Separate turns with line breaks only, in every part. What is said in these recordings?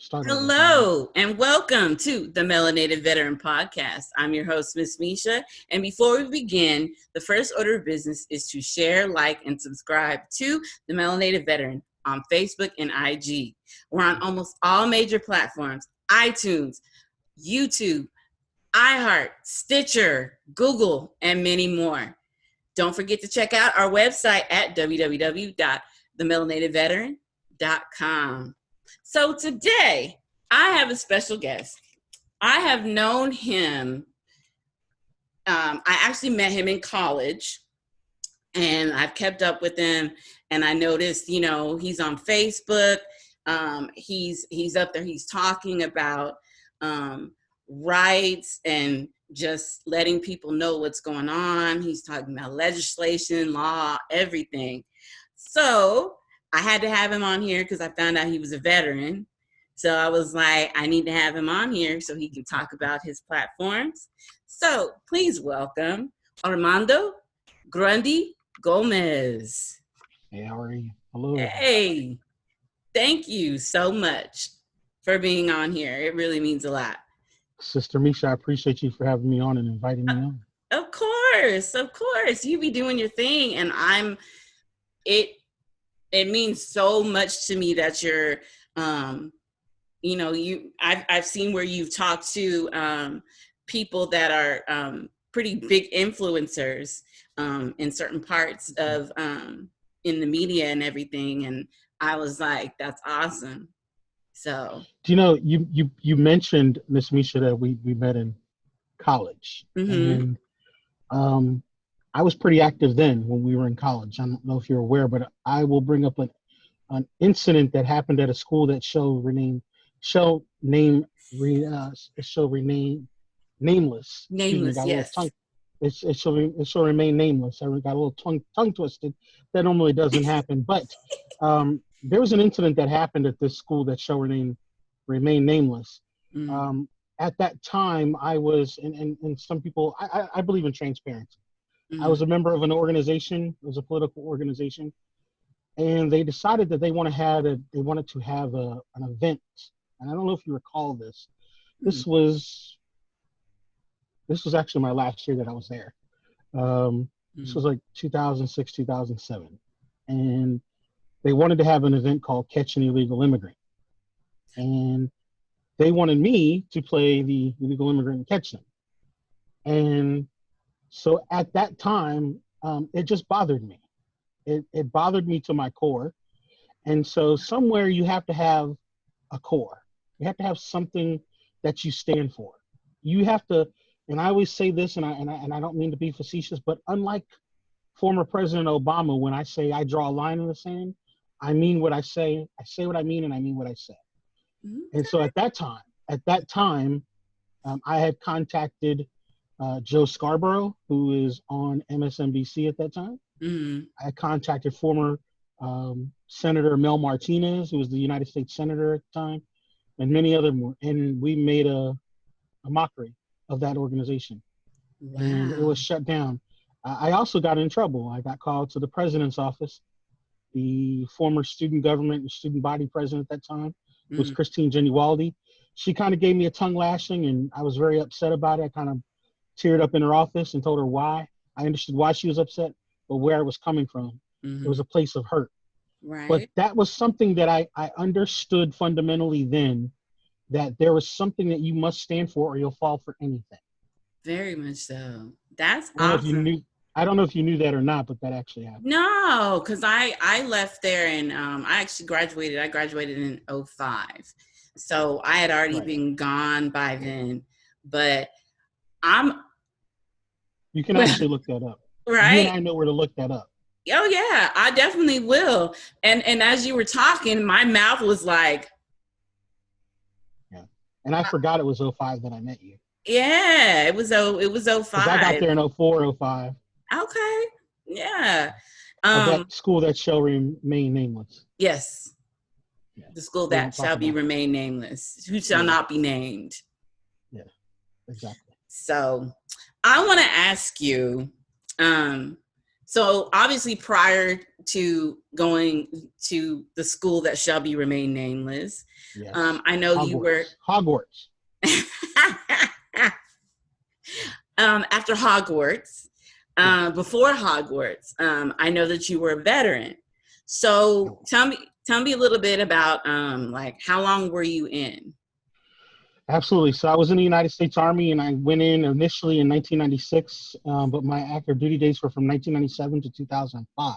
Start over.
Hello, and welcome to the Melanated Veteran Podcast. I'm your host, Miss Misha. And before we begin, the first order of business is to share, like, and subscribe to the Melanated Veteran on Facebook and IG. We're on almost all major platforms: iTunes, YouTube, iHeart, Stitcher, Google, and many more. Don't forget to check out our website at www.themelanatedveteran.com. So today, I have a special guest. I have known him. I actually met him in college, and I've kept up with him. And I noticed, he's on Facebook. He's up there. He's talking about rights and just letting people know what's going on. He's talking about legislation, law, everything. So I had to have him on here because I found out he was a veteran. So I was like, I need to have him on here so he can talk about his platforms. So please welcome Armando Grundy Gomes.
Hey, how are you? Hello.
Hey, thank you so much for being on here. It really means a lot.
Sister Misha, I appreciate you for having me on and inviting me on.
Of course. You be doing your thing, and it means so much to me that you're, I've seen where you've talked to people that are pretty big influencers in certain parts of in the media and everything, and I was like, that's awesome. So,
do you know you mentioned, Miss Misha, that we met in college, and I was pretty active then when we were in college. I don't know if you're aware, but I will bring up an incident that happened at a school that shall remain nameless.
Yes.
It shall remain nameless. I got a little tongue twisted. That normally doesn't happen, but there was an incident that happened at this school that shall remain nameless. At that time, I was, and some people, I believe in transparency. I was a member of an organization. It was a political organization, and they decided that they wanted to have an event. And I don't know if you recall this. This was actually my last year that I was there. This was like 2006, 2007, and they wanted to have an event called Catch an Illegal Immigrant, and they wanted me to play the illegal immigrant and catch them. And so at that time, it just bothered me. It bothered me to my core. And so somewhere you have to have a core. You have to have something that you stand for. You have to, and I always say this, and I don't mean to be facetious, but unlike former President Obama, when I say I draw a line in the sand, I mean what I say what I mean, and I mean what I say. And so at that time, I had contacted Joe Scarborough, who is on MSNBC at that time. I contacted former Senator Mel Martinez, who was the United States Senator at the time, and many other more. And we made a mockery of that organization. Wow. And it was shut down. I also got in trouble. I got called to the president's office. The former student government and student body president at that time was Christine Genualdi. She kind of gave me a tongue lashing, and I was very upset about it. I kind of teared up in her office and told her why. I understood why she was upset, but where it was coming from. It was a place of hurt.
Right.
But that was something that I understood fundamentally then, that there was something that you must stand for or you'll fall for anything.
Very much so. That's awesome.
I don't know if you knew that or not, but that actually happened.
No, because I left there and I actually graduated. I graduated in 2005. So I had already been gone by then. But
you can actually look that up.
Right?
You and I know where to look that up.
Oh, yeah, I definitely will. And as you were talking, my mouth was like.
Yeah. And I forgot it was 2005 that I met you.
Yeah, it was 2005.
I got there in 2004, 2005.
Okay. Yeah.
That school that shall remain nameless.
Yes. Yeah. The school that shall remain nameless, who shall not be named.
Yeah, exactly.
So I want to ask you, So obviously prior to going to the school that shall be remain nameless,
Yes.
I know you were
Hogwarts.
After Hogwarts,
Yes.
before Hogwarts, I know that you were a veteran. So tell me a little bit about like how long were you in?
Absolutely. So I was in the United States Army, and I went in initially in 1996, but my active duty dates were from 1997 to 2005.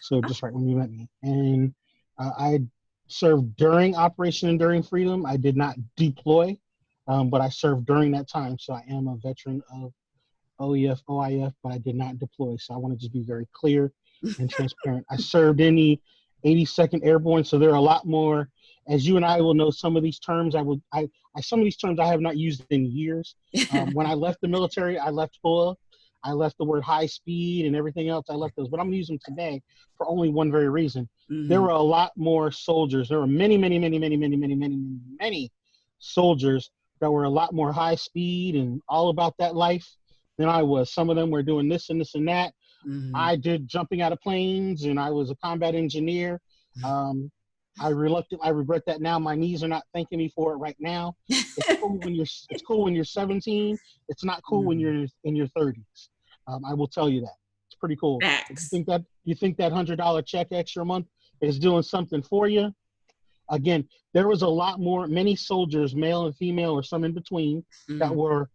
So just right when you met me. And I served during Operation Enduring Freedom. I did not deploy, but I served during that time. So I am a veteran of OEF, OIF, but I did not deploy. So I want to just be very clear and transparent. I served in the 82nd Airborne, so there are a lot more. As you and I will know, some of these terms some of these terms I have not used in years. When I left the military, I left HOA, I left the word high speed and everything else. I left those, but I'm gonna use them today for only one very reason. There were a lot more soldiers. There were many soldiers that were a lot more high speed and all about that life than I was. Some of them were doing this and this and that. I did jumping out of planes, and I was a combat engineer. I regret that now. My knees are not thanking me for it right now. It's cool when you're 17. It's not cool when you're in your 30s. I will tell you that. It's pretty cool.
Facts.
You think that $100 check extra month is doing something for you? Again, there was a lot more, many soldiers, male and female, or some in between, that were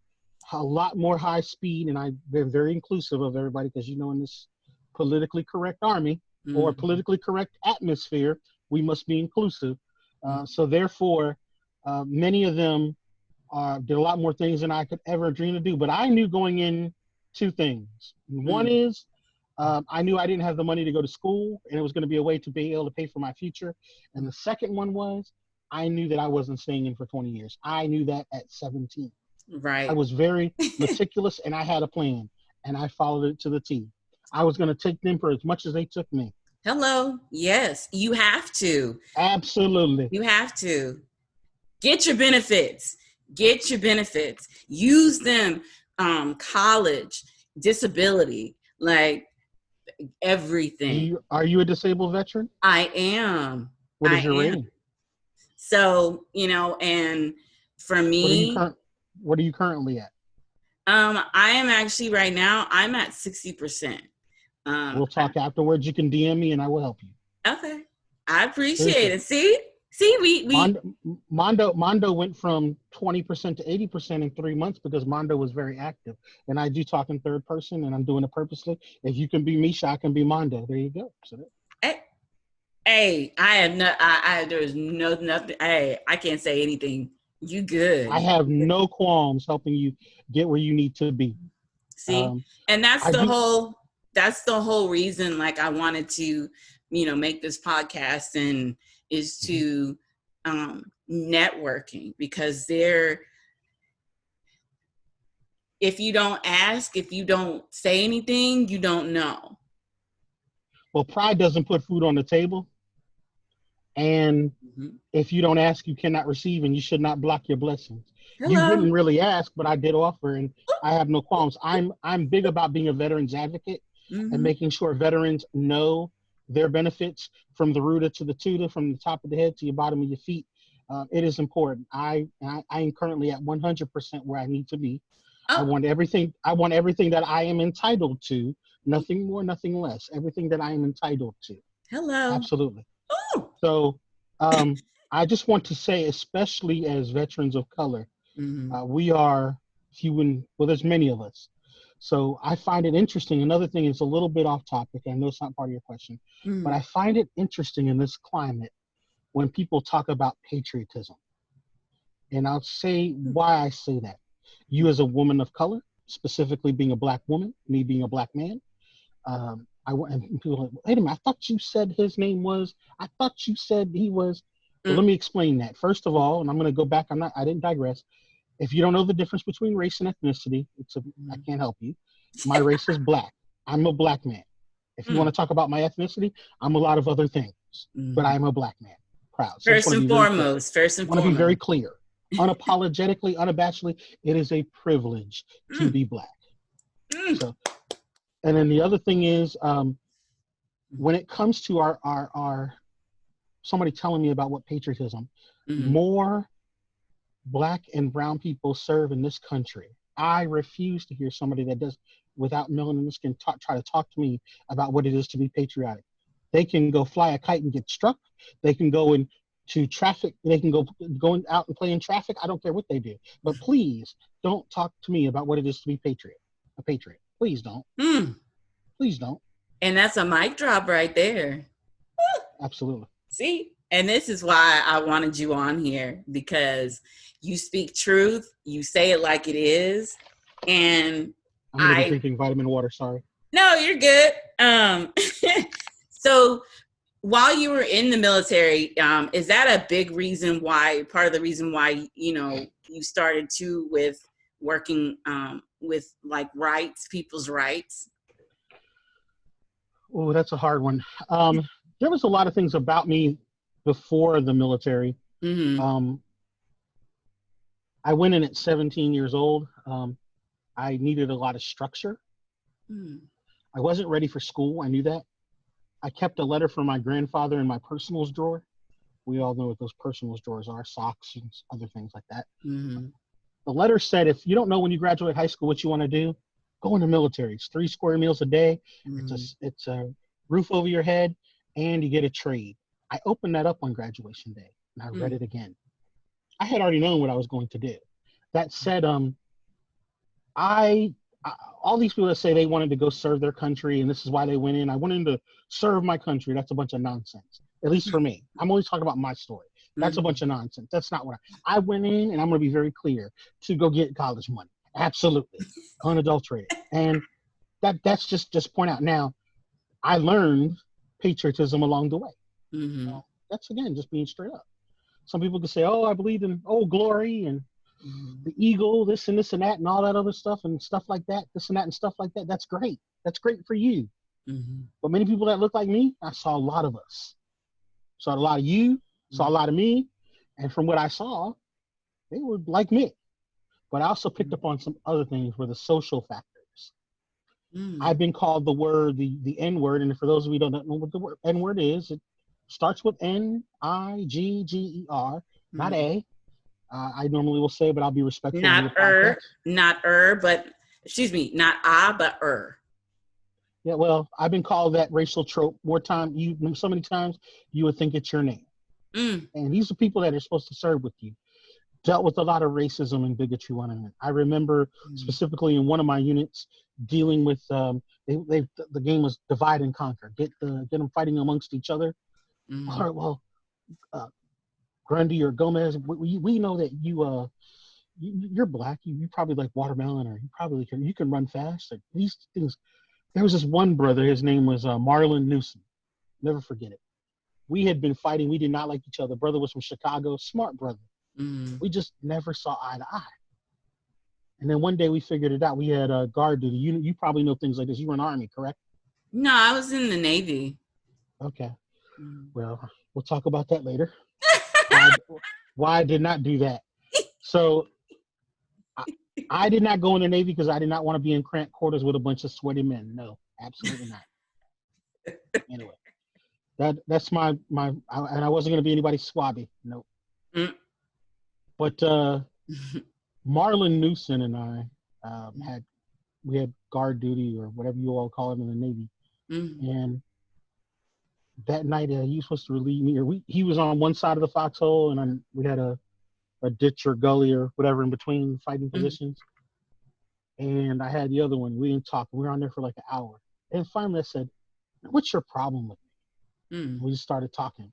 a lot more high speed, and I've been very inclusive of everybody because, you know, in this politically correct army or politically correct atmosphere, we must be inclusive. So therefore, many of them did a lot more things than I could ever dream to do. But I knew going in two things. One is I knew I didn't have the money to go to school, and it was going to be a way to be able to pay for my future. And the second one was I knew that I wasn't staying in for 20 years. I knew that at 17.
Right.
I was very meticulous, and I had a plan, and I followed it to the T. I was going to take them for as much as they took me.
Hello. Yes, you have to.
Absolutely.
You have to. Get your benefits. Get your benefits. Use them. College, disability, like everything.
Are you a disabled veteran?
I am.
What is your rating?
So, you know, and for me,
what are you currently at?
I am actually right now, I'm at 60%.
We'll talk afterwards. You can DM me and I will help you.
Okay. I appreciate it. See, we
Mondo went from 20% to 80% in 3 months because Mondo was very active. And I do talk in third person, and I'm doing it purposely. If you can be Misha, I can be Mondo. There you go. So
hey, there's nothing. Hey, I can't say anything. You good.
I have no qualms helping you get where you need to be.
See, and that's the whole reason, like, I wanted to, you know, make this podcast, and is to networking, because if you don't ask, if you don't say anything, you don't know.
Well, pride doesn't put food on the table. And if you don't ask, you cannot receive, and you should not block your blessings. Hello. You didn't really ask, but I did offer, and I have no qualms. I'm big about being a veterans advocate and making sure veterans know their benefits from the rooter to the tutor, from the top of the head to your bottom of your feet. It is important. I am currently at 100% where I need to be. I want everything that I am entitled to. Nothing more, nothing less. Everything that I am entitled to.
Hello.
Absolutely. So I just want to say, especially as veterans of color, we are human. Well, there's many of us. So I find it interesting. Another thing is a little bit off topic. I know it's not part of your question, but I find it interesting in this climate when people talk about patriotism. And I'll say why I say that. You as a woman of color, specifically being a Black woman, me being a Black man, and people are like, wait a minute, I thought you said his name was, I thought you said he was. Well, let me explain that. First of all, and I'm going to go back, I didn't digress. If you don't know the difference between race and ethnicity, I can't help you. My race is Black. I'm a Black man. If you want to talk about my ethnicity, I'm a lot of other things, but I'm a Black man. Proud. So
first and foremost.
I want to be very clear. Unapologetically, unabashedly, it is a privilege to be Black. So And then the other thing is, when it comes to our somebody telling me about what patriotism, more Black and brown people serve in this country. I refuse to hear somebody that does, without melanin skin, try to talk to me about what it is to be patriotic. They can go fly a kite and get struck. They can go into traffic. They can go out and play in traffic. I don't care what they do. But please don't talk to me about what it is to be a patriot. Please don't. Please don't.
And that's a mic drop right there.
Absolutely.
See? And this is why I wanted you on here, because you speak truth, you say it like it is, and
I'm going to be drinking vitamin water, sorry.
No, you're good. So while you were in the military, is that a big reason why, part of the reason why, you started to with working with like rights, people's rights?
Oh, that's a hard one. There was a lot of things about me before the military. I went in at 17 years old. I needed a lot of structure. I wasn't ready for school. I knew that. I kept a letter from my grandfather in my personals drawer. We all know what those personals drawers are, socks and other things like that. The letter said, if you don't know when you graduate high school what you want to do, go in the military. It's 3 square meals a day. It's a roof over your head, and you get a trade. I opened that up on graduation day, and I read it again. I had already known what I was going to do. That said, all these people that say they wanted to go serve their country and this is why they went in, I went in to serve my country. That's a bunch of nonsense, at least for me. I'm always talking about my story. That's a bunch of nonsense. That's not what I went in, and I'm going to be very clear, to go get college money. Absolutely. Unadulterated. And that's just point out. Now, I learned patriotism along the way. That's, again, just being straight up. Some people can say, oh, I believe in Old Glory and the eagle, this and that and all that other stuff and stuff like that, this and that and stuff like that. That's great. That's great for you. But many people that look like me, I saw a lot of us. Saw a lot of you, saw a lot of me. And from what I saw, they were like me. But I also picked up on some other things, were the social factors. I've been called the N-word. And for those of you who don't know what the word N-word is, it starts with N-I-G-G-E-R, not A. I normally will say, but I'll be respectful.
Not but excuse me, not but
Yeah, well, I've been called that racial trope more time. So many times you would think it's your name. And these are people that are supposed to serve with you. Dealt with a lot of racism and bigotry one on one. I remember specifically in one of my units dealing with the game was divide and conquer. Get them fighting amongst each other. All right, well, Grundy or Gomes, we know that you're Black. You probably like watermelon, or you can run fast. Or these things. There was this one brother. His name was Marlon Newsom. Never forget it. We had been fighting. We did not like each other. Brother was from Chicago. Smart brother. We just never saw eye to eye. And then one day we figured it out. We had guard duty. You probably know things like this. You were in the Army, correct?
No, I was in the Navy.
Okay. Well, we'll talk about that later. Why I did not do that. So I did not go in the Navy because I did not want to be in cramped quarters with a bunch of sweaty men. No, absolutely not. Anyway, that's my and I wasn't going to be anybody swabby. Nope. But Marlon Newsom and I we had guard duty, or whatever you all call it, in the Navy. And that night he was supposed to relieve me, or he was on one side of the foxhole, and we had a ditch or gully or whatever in between fighting positions. And I had the other one. We didn't talk. We were on there for like an hour. And finally I said, what's your problem with me? We just started talking.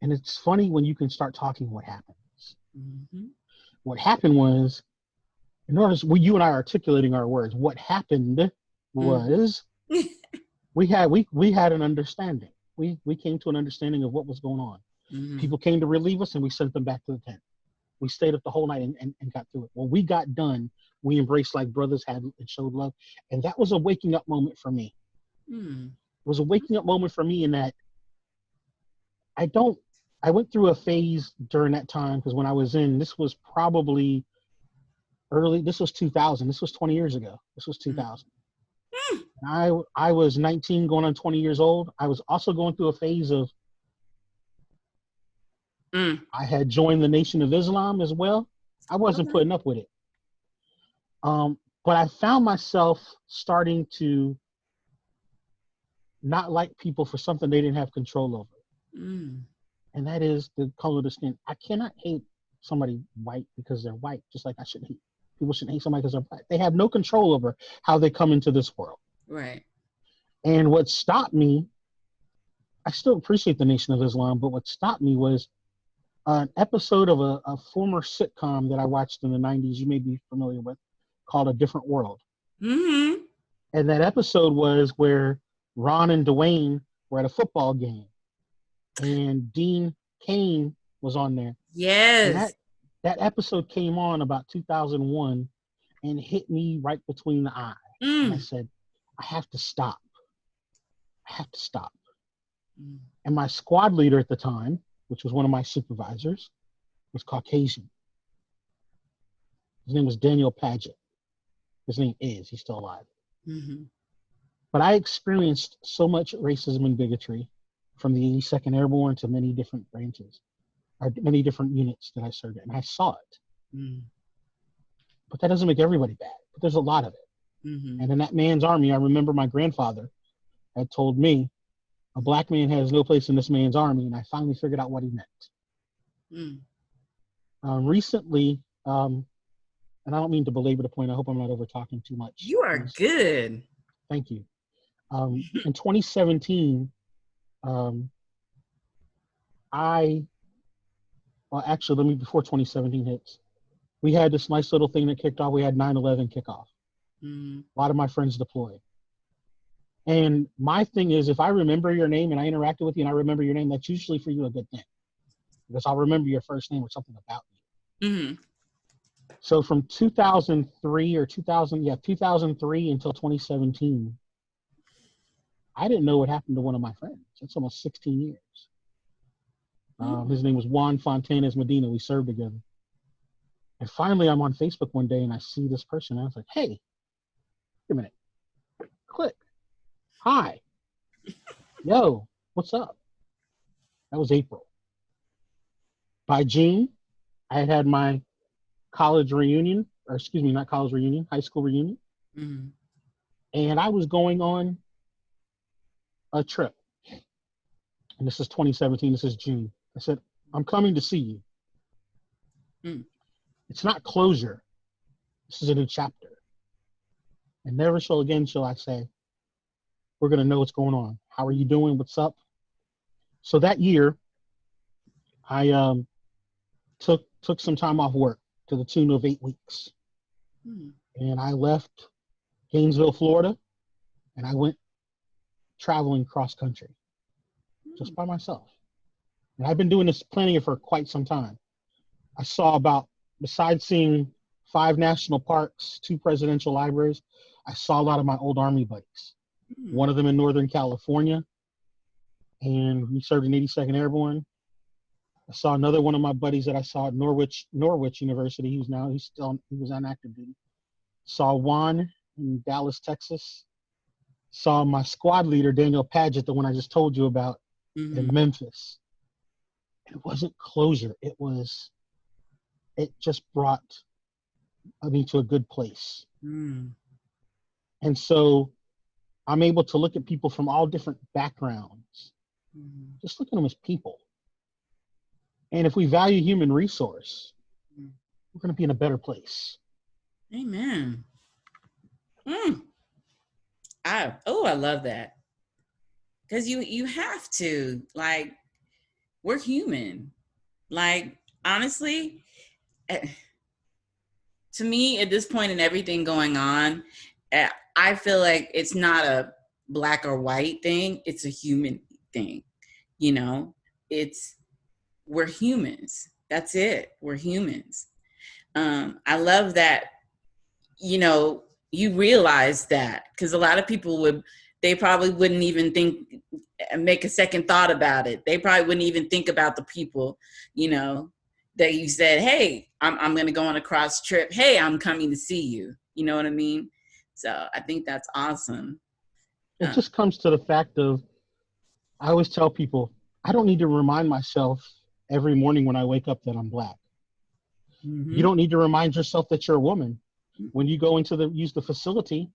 And it's funny when you can start talking what happens. What happened was, in order to, you and I are articulating our words, what happened was we had an understanding. We came to an understanding of what was going on. People came to relieve us, and we sent them back to the tent. We stayed up the whole night and got through it. When we got done, we embraced like brothers had and showed love. And that was a waking up moment for me. It was a waking up moment for me in that I went through a phase during that time, because when I was in, this was probably this was 2000. This was 20 years ago. This was 2000. I was 19 going on 20 years old. I was also going through a phase of I had joined the Nation of Islam as well. I wasn't putting up with it. But I found myself starting to not like people for something they didn't have control over. And that is the color of the skin. I cannot hate somebody white because they're white, just like I shouldn't hate. People shouldn't hate somebody because they're black. They have no control over how they come into this world.
Right.
And what stopped me, I still appreciate the Nation of Islam, but what stopped me was an episode of a former sitcom that I watched in the 90s, you may be familiar with, called A Different World.
Mm-hmm.
And that episode was where Ron and Dwayne were at a football game, and Dean Cain was on there.
Yes.
And that episode came on about 2001 and hit me right between the eye. And I said, I have to stop. I have to stop. And my squad leader at the time, which was one of my supervisors, was Caucasian. His name was Daniel Paget. His name is, he's still alive. But I experienced so much racism and bigotry from the 82nd Airborne to many different branches, or many different units that I served in. And I saw it. But that doesn't make everybody bad. But there's a lot of it. And in that man's army, I remember my grandfather had told me, a black man has no place in this man's army. And I finally figured out what he meant. Recently, and I don't mean to belabor the point. I hope I'm not over talking too much.
You are good.
Thank you. In 2017, before 2017 hits, we had this nice little thing that kicked off. We had 9/11 kickoff. A lot of my friends deployed. And my thing is, if I remember your name and I interacted with you and I remember your name, that's usually for you a good thing. Because I'll remember your first name or something about you. So from 2003 until 2017, I didn't know what happened to one of my friends. That's almost 16 years. His name was Juan Fontanes Medina. We served together. And finally, I'm on Facebook one day and I see this person. And I was like, hey, wait a minute. Click. Hi. Yo, what's up? That was April. By June, I had my college reunion, or excuse me, not college reunion, high school reunion. And I was going on a trip. And this is 2017, this is June. I said, I'm coming to see you. It's not closure. This is a new chapter. And never shall again shall I say, we're going to know what's going on. How are you doing? What's up? So that year, I took some time off work to the tune of 8 weeks. And I left Gainesville, Florida, and I went traveling cross country just by myself. And I've been doing this, planning it for quite some time. I saw besides seeing 5 national parks, 2 presidential libraries, I saw a lot of my old Army buddies. One of them in Northern California, and we served in 82nd Airborne. I saw another one of my buddies that I saw at Norwich University. He was on active duty. Saw Juan in Dallas, Texas. Saw my squad leader, Daniel Paget, the one I just told you about, in Memphis. It wasn't closure. It just brought me to a good place. And so I'm able to look at people from all different backgrounds. Just look at them as people. And if we value human resource, we're going to be in a better place.
Amen. I love that. Because you have to, like, we're human. Like, honestly, to me, at this point in everything going on, I feel like it's not a black or white thing. It's a human thing. You know, we're humans. That's it. We're humans. I love that, you realize that, because a lot of people they probably wouldn't even make a second thought about it. They probably wouldn't even think about the people, that you said, hey, I'm going to go on a cross trip. Hey, I'm coming to see you. You know what I mean? So I think that's awesome.
It just comes to the fact of, I always tell people, I don't need to remind myself every morning when I wake up that I'm black. You
Mm-hmm.
don't need to remind yourself that you're a woman. When you go into use the facility,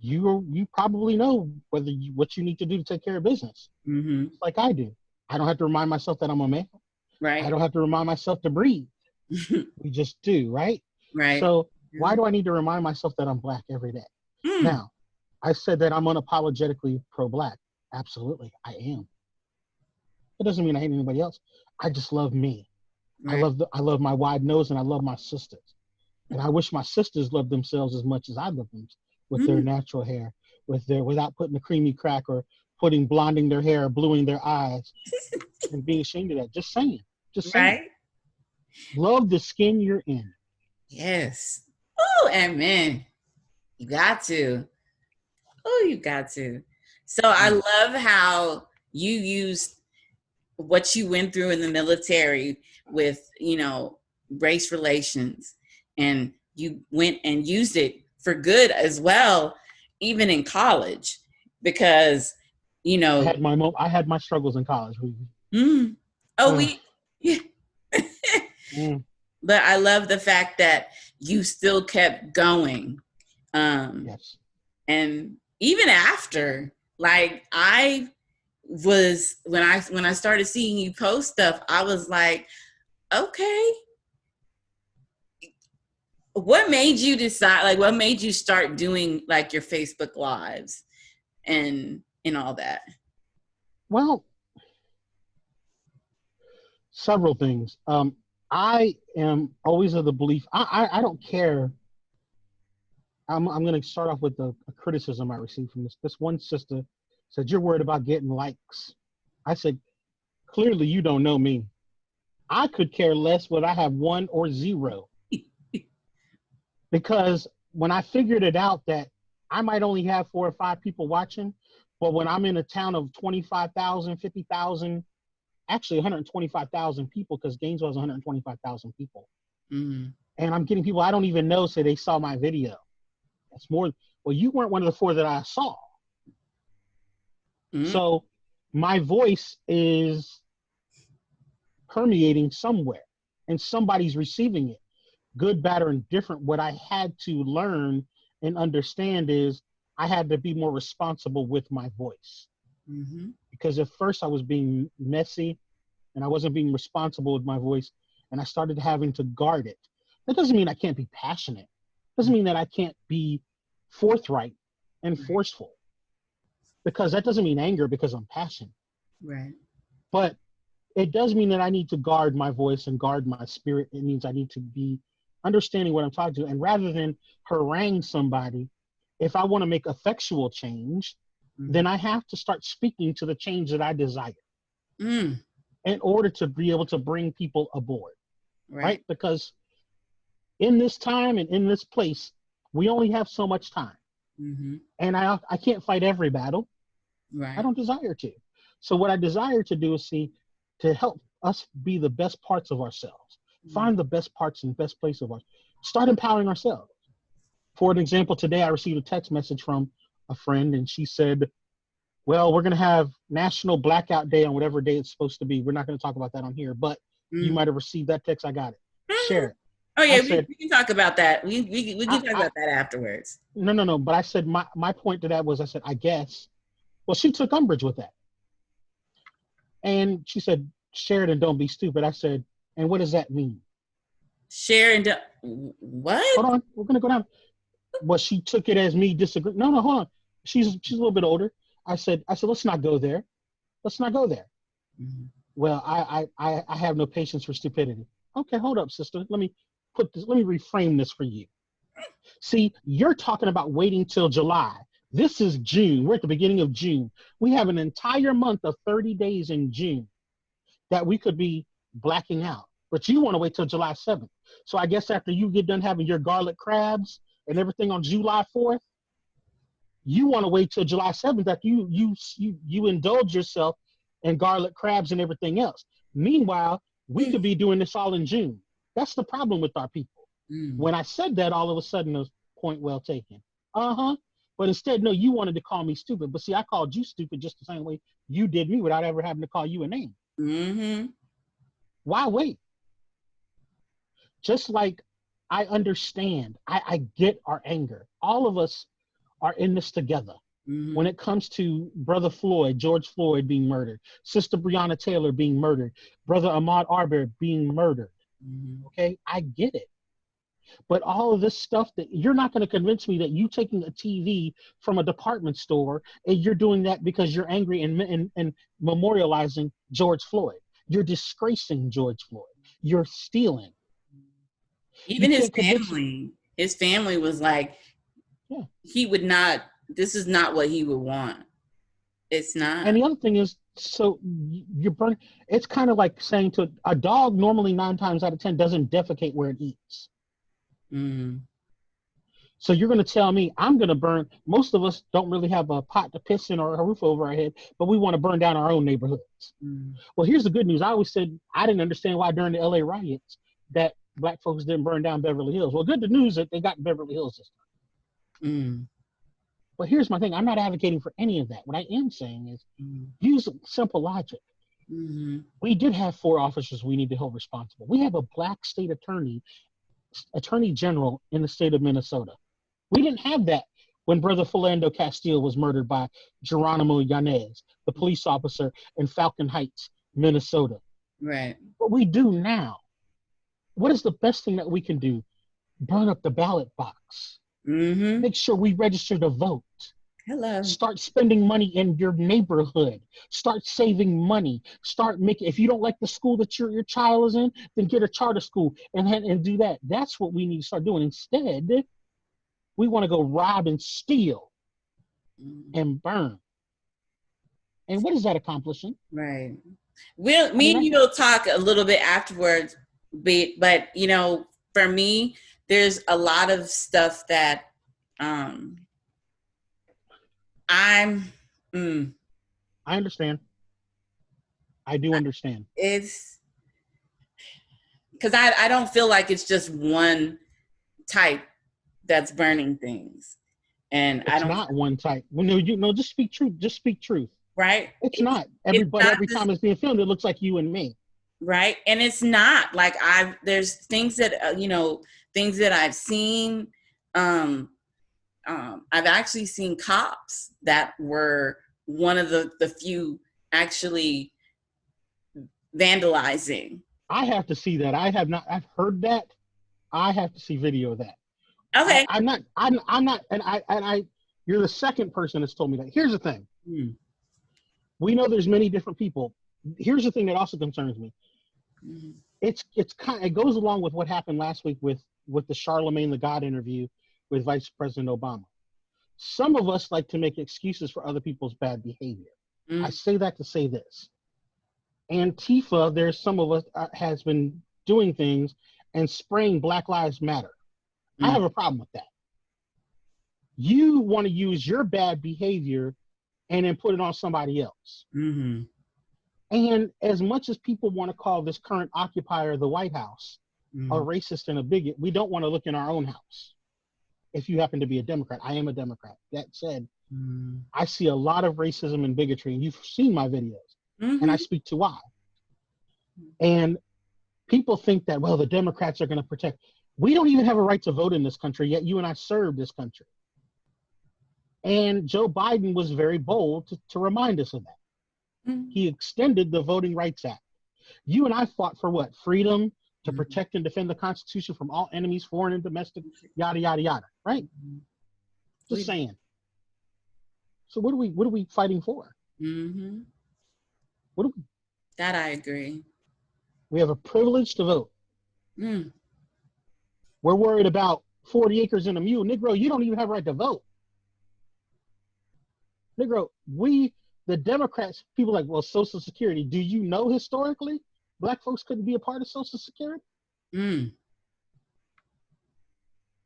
you probably know what you need to do to take care of business.
Mm-hmm.
Like I do. I don't have to remind myself that I'm a male. I
Right.
don't have to remind myself to breathe. We just do, right?
Right.
So why do I need to remind myself that I'm black every day?
Mm.
Now, I said that I'm unapologetically pro-black. Absolutely, I am. It doesn't mean I hate anybody else. I just love me.
Right.
I love my wide nose, and I love my sisters. And I wish my sisters loved themselves as much as I love them, with their
Mm.
natural hair, without putting a creamy crack or putting blonding their hair or bluing their eyes and being ashamed of that. Just saying. Just saying.
Right.
Love the skin you're in.
Yes. Oh, amen. You got to. Oh, you got to. So I love how you used what you went through in the military with, race relations, and you went and used it for good as well, even in college, because,
I had my struggles in college.
mm, oh,
Uh,
yeah.
mm,
But I love the fact that you still kept going.
yes.
And even after, like, I was, when I started seeing you post stuff, I was like, okay, what made you decide, like, what made you start doing like your Facebook lives and all that?
Well, several things. I am always of the belief. I don't care. I'm going to start off with a criticism I received from this one sister. Said, you're worried about getting likes. I said, clearly you don't know me. I could care less whether I have 1 or 0, because when I figured it out that I might only have 4 or 5 people watching, but when I'm in a town of 25,000, 50,000, actually 125,000 people, because Gainesville has 125,000 people,
Mm-hmm.
and I'm getting people I don't even know say they saw my video. That's more. Well, you weren't one of the 4 that I saw.
Mm-hmm.
So my voice is permeating somewhere, and somebody's receiving it, good, bad, or indifferent. What I had to learn and understand is I had to be more responsible with my voice.
Mm-hmm.
Because at first I was being messy and I wasn't being responsible with my voice, and I started having to guard it. That doesn't mean I can't be passionate. It doesn't mean that I can't be forthright and forceful, because that doesn't mean anger because I'm passionate.
Right.
But it does mean that I need to guard my voice and guard my spirit. It means I need to be understanding what I'm talking to. And rather than harangue somebody, if I want to make effectual change, then I have to start speaking to the change that I desire in order to be able to bring people aboard, right? Because in this time and in this place, we only have so much time.
Mm-hmm.
And I can't fight every battle.
Right.
I don't desire to. So what I desire to do is to help us be the best parts of ourselves. Find the best parts and best place of us. Start empowering ourselves. For an example, today I received a text message from a friend, and she said, well, we're going to have National Blackout Day on whatever day it's supposed to be. We're not going to talk about that on here, but you might have received that text. I got it. Share it.
Oh, yeah, we can talk about that. We can talk about that afterwards.
No. But I said, my point to that was, I said, I guess. Well, she took umbrage with that. And she said, share it and don't be stupid. I said, and what does that mean?
Share and what?
Hold on, we're gonna go down. Well, she took it as me disagreeing. No, hold on. She's a little bit older. I said, let's not go there. Let's not go there. Mm-hmm. Well, I have no patience for stupidity. Okay, hold up, sister. Let me reframe this for you. See, you're talking about waiting till July. This is June. We're at the beginning of June. We have an entire month of 30 days in June that we could be blacking out. But you want to wait till July 7th. So I guess after you get done having your garlic crabs and everything on July 4th, you want to wait till July 7th that you indulge yourself in garlic crabs and everything else. Meanwhile, we could be doing this all in June. That's the problem with our people. When I said that, all of a sudden, it was point well taken. But instead, no, you wanted to call me stupid. But see, I called you stupid just the same way you did me without ever having to call you a name.
Mm-hmm.
Why wait? Just like I understand, I get our anger. All of us are in this together.
Mm-hmm.
When it comes to Brother Floyd, George Floyd being murdered, Sister Breonna Taylor being murdered, Brother Ahmaud Arbery being murdered.
Mm-hmm.
Okay, I get it. But all of this stuff that you're not going to convince me that you taking a TV from a department store and you're doing that because you're angry and memorializing George Floyd. You're disgracing George Floyd. You're stealing.
Even his family was like,
yeah.
He would not, this is not what he would want. It's not.
And the other thing is, so you're burning, it's kind of like saying to a dog normally 9 times out of 10 doesn't defecate where it eats.
Mm.
So you're going to tell me I'm going to burn. Most of us don't really have a pot to piss in or a roof over our head, but we want to burn down our own neighborhoods.
Mm.
Well, here's the good news. I always said I didn't understand why during the LA riots that black folks didn't burn down Beverly Hills. Well, good news that they got Beverly Hills this time.
Mm.
But here's my thing. I'm not advocating for any of that. What I am saying is use simple logic.
Mm-hmm.
We did have 4 officers we need to hold responsible. We have a black state attorney general in the state of Minnesota. We didn't have that when Brother Philando Castile was murdered by Geronimo Yanez, the police officer in Falcon Heights, Minnesota.
Right.
What we do now, what is the best thing that we can do? Burn up the ballot box.
Mm-hmm.
Make sure we register to vote.
Hello.
Start spending money in your neighborhood. Start saving money. Start making, if you don't like the school that your child is in, then get a charter school and do that. That's what we need to start doing. Instead, we want to go rob and steal and burn. And what is that accomplishing?
Right. Me and you will talk a little bit afterwards, but you know, for me, there's a lot of stuff that I
understand. I do understand.
It's because I don't feel like it's just one type that's burning things, and
it's not one type. Well, no, just speak truth. Just speak truth.
Right.
It's not. Every time it's being filmed, it looks like you and me.
Right, and it's not like there's things that things that I've seen. I've actually seen cops that were one of the few actually vandalizing.
I have to see that. I have not. I've heard that. I have to see video of that.
Okay.
I'm not. And I. You're the second person that's told me that. Here's the thing. We know there's many different people. Here's the thing that also concerns me. It goes along with what happened last week with the Charlemagne the God interview with Vice President Obama. Some of us like to make excuses for other people's bad behavior. I say that to say this. Antifa, there's some of us has been doing things and spraying Black Lives Matter. I have a problem with that. You want to use your bad behavior and then put it on somebody else.
Mm-hmm.
And as much as people want to call this current occupier of the White House a racist and a bigot, we don't want to look in our own house. If you happen to be a Democrat, I am a Democrat. That said, I see a lot of racism and bigotry, and you've seen my videos, and I speak to why. And people think that, well, the Democrats are going to protect. We don't even have a right to vote in this country, yet you and I serve this country. And Joe Biden was very bold to remind us of that. He extended the Voting Rights Act. You and I fought for what? Freedom, to protect and defend the Constitution from all enemies, foreign and domestic, yada, yada, yada, right? Just saying. So what are we fighting for?
That I agree.
We have a privilege to vote. We're worried about 40 acres and a mule. Negro, you don't even have a right to vote. Negro, the Democrats, people like, well, Social Security. Do you know historically Black folks couldn't be a part of Social Security?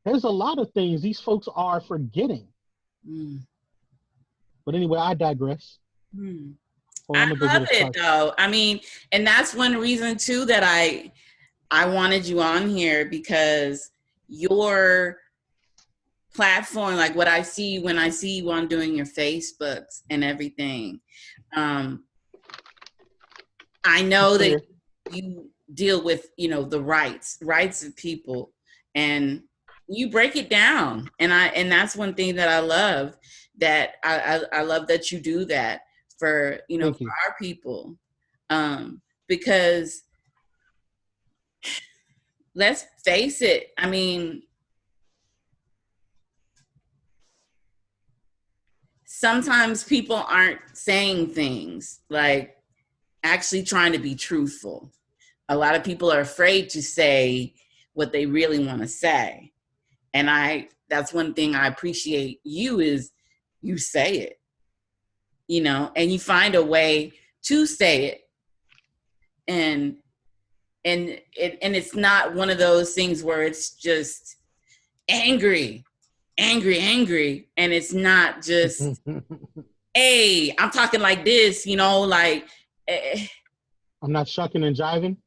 There's a lot of things these folks are forgetting. But anyway, I digress.
I love it though. I mean, and that's one reason too that I wanted you on here, because your platform, like what I see when I see you on doing your Facebooks and everything, I know that you deal with, the rights of people, and you break it down. And that's one thing that I love, that I love that you do that for, for our people. Because let's face it, I mean, sometimes people aren't saying things, like actually trying to be truthful. A lot of people are afraid to say what they really want to say. And that's one thing I appreciate you, is you say it, and you find a way to say it. And it's not one of those things where it's just angry. And it's not just, hey, I'm talking like this, like.
I'm not shucking and jiving.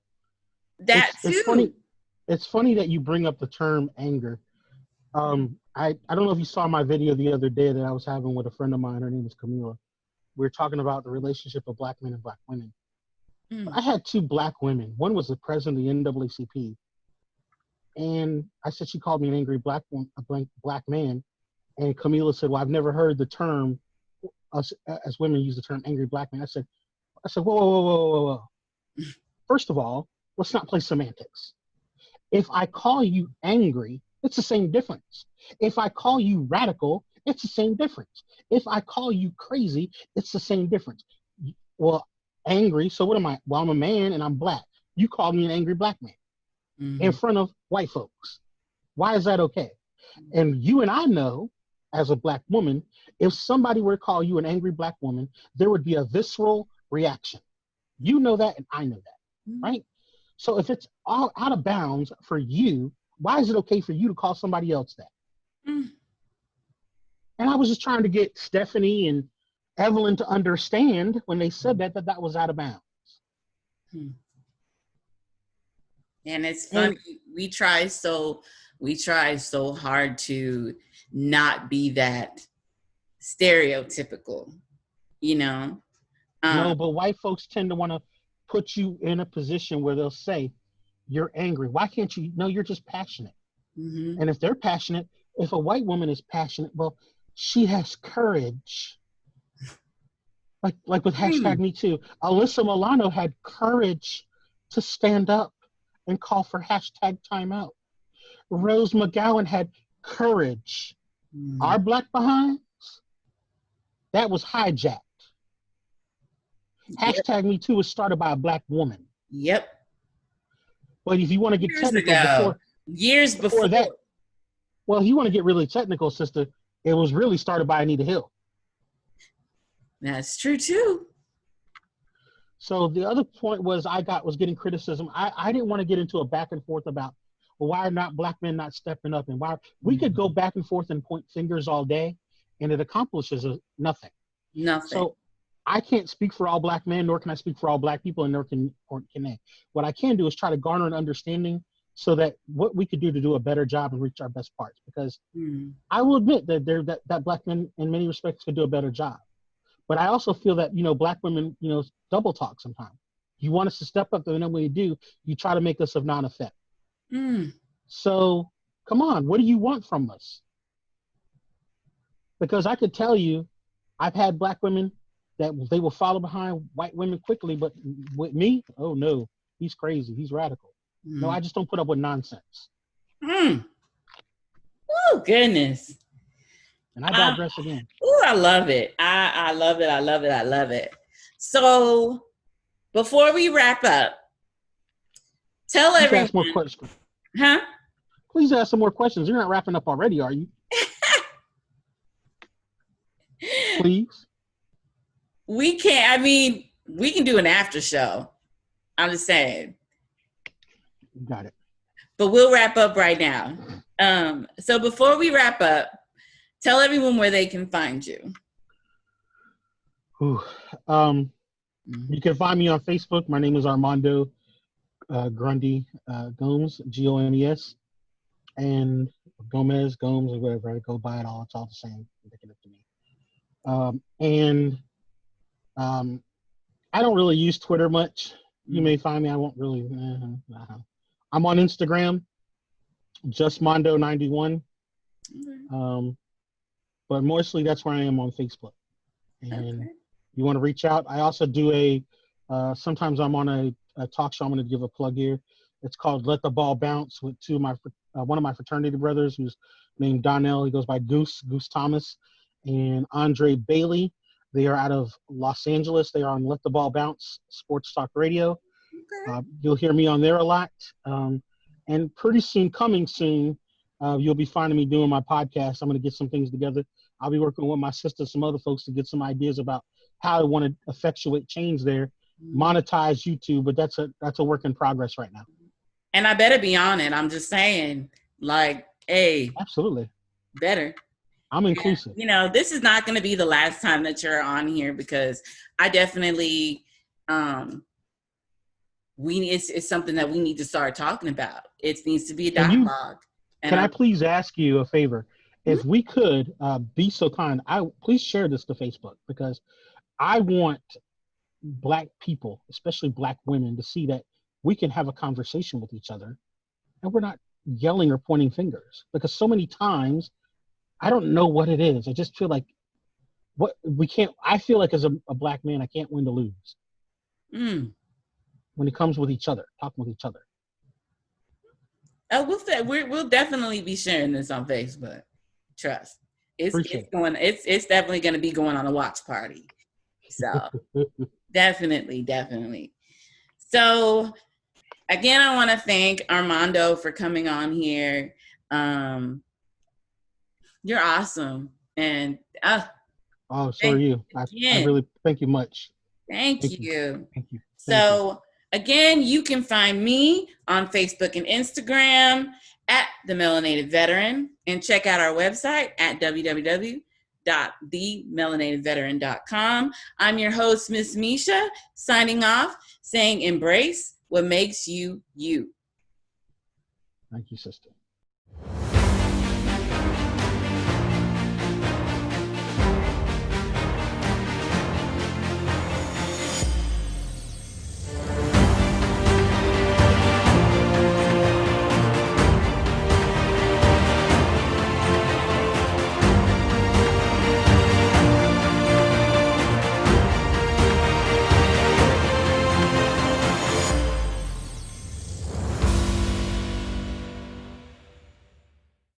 That
it's funny. It's funny that you bring up the term anger. I don't know if you saw my video the other day that I was having with a friend of mine. Her name is Camila. We were talking about the relationship of black men and black women. I had two black women. One was the president of the NAACP. And I said, she called me an angry black man. And Camila said, well, I've never heard the term, us as women use the term angry black man. I said, whoa. First of all, let's not play semantics. If I call you angry, it's the same difference. If I call you radical, it's the same difference. If I call you crazy, it's the same difference. Well, angry, so what am I? Well, I'm a man and I'm black. You call me an angry black man in front of white folks. Why is that okay? And you and I know, as a black woman, if somebody were to call you an angry black woman, there would be a visceral reaction. You know that, and I know that, right? So if it's all out of bounds for you, why is it okay for you to call somebody else that? And I was just trying to get Stephanie and Evelyn to understand when they said that was out of bounds.
And it's funny, we try so hard to not be that stereotypical,
No, but white folks tend to want to put you in a position where they'll say, you're angry. Why can't you? No, you're just passionate. And if they're passionate, if a white woman is passionate, well, she has courage. Like with hashtag Me Too. Alyssa Milano had courage to stand up and call for hashtag timeout. Rose McGowan had courage. Our black behinds, that was hijacked. Hashtag Me Too was started by a black woman.
Yep.
But if you want to get technical,
years before
that, well, if you want to get really technical, sister, it was really started by Anita Hill.
That's true too.
So the other point was was getting criticism. I didn't want to get into a back and forth about, well, why are not black men not stepping up, and why we could go back and forth and point fingers all day, and it accomplishes nothing.
Nothing.
So I can't speak for all black men, nor can I speak for all black people, and nor can they. What I can do is try to garner an understanding so that what we could do a better job and reach our best parts. Because I will admit that that black men in many respects could do a better job. But I also feel that, black women, double talk sometimes. You want us to step up, and then when you do, you try to make us of non-effect. So come on, what do you want from us? Because I could tell you, I've had black women that they will follow behind white women quickly, but with me, oh no, he's crazy, he's radical. No, I just don't put up with nonsense.
Oh, goodness.
And I digress again.
Oh, I love it. I love it. I love it. I love it. So before we wrap up, tell everyone.
Ask more questions.
Huh?
Please ask some more questions. You're not wrapping up already, are you? Please.
We can't. I mean, we can do an after show. I'm just saying.
Got it.
But we'll wrap up right now. So before we wrap up, tell everyone where they can find you.
You can find me on Facebook. My name is Armando Grundy Gomes, Gomes. And Gomes, or whatever. I go by it all. It's all the same. Indicative to me. And I don't really use Twitter much. You may find me. I won't really. I'm on Instagram, just Mondo91. But mostly that's where I am on Facebook. And you want to reach out. I also do sometimes I'm on a talk show. I'm going to give a plug here. It's called Let the Ball Bounce with one of my fraternity brothers who's named Donnell. He goes by Goose Thomas, and Andre Bailey. They are out of Los Angeles. They are on Let the Ball Bounce Sports Talk Radio. You'll hear me on there a lot. And pretty soon, coming soon, you'll be finding me doing my podcast. I'm going to get some things together. I'll be working with my sister, some other folks to get some ideas about how I want to effectuate change there, monetize YouTube, but that's a work in progress right now.
And I better be on it. I'm just saying, like, hey.
Absolutely.
Better.
I'm inclusive.
You know, this is not going to be the last time that you're on here because I definitely, it's something that we need to start talking about. It needs to be a dialogue.
Can I please ask you a favor? If we could be so kind, please share this to Facebook, because I want Black people, especially Black women, to see that we can have a conversation with each other and we're not yelling or pointing fingers. Because so many times, I don't know what it is. I just feel like I feel like as a Black man, I can't win to lose. When it comes with each other, talking with each other.
We'll definitely be sharing this on Facebook. Trust. It's definitely going to be going on a watch party. So definitely. So again, I want to thank Armando for coming on here. You're awesome. And
so are you. I really thank you much.
Thank you. So again, you can find me on Facebook and Instagram at The Melanated Veteran, and check out our website at www.themelanatedveteran.com. I'm your host, Miss Misha, signing off, saying embrace what makes you you.
Thank you, sister.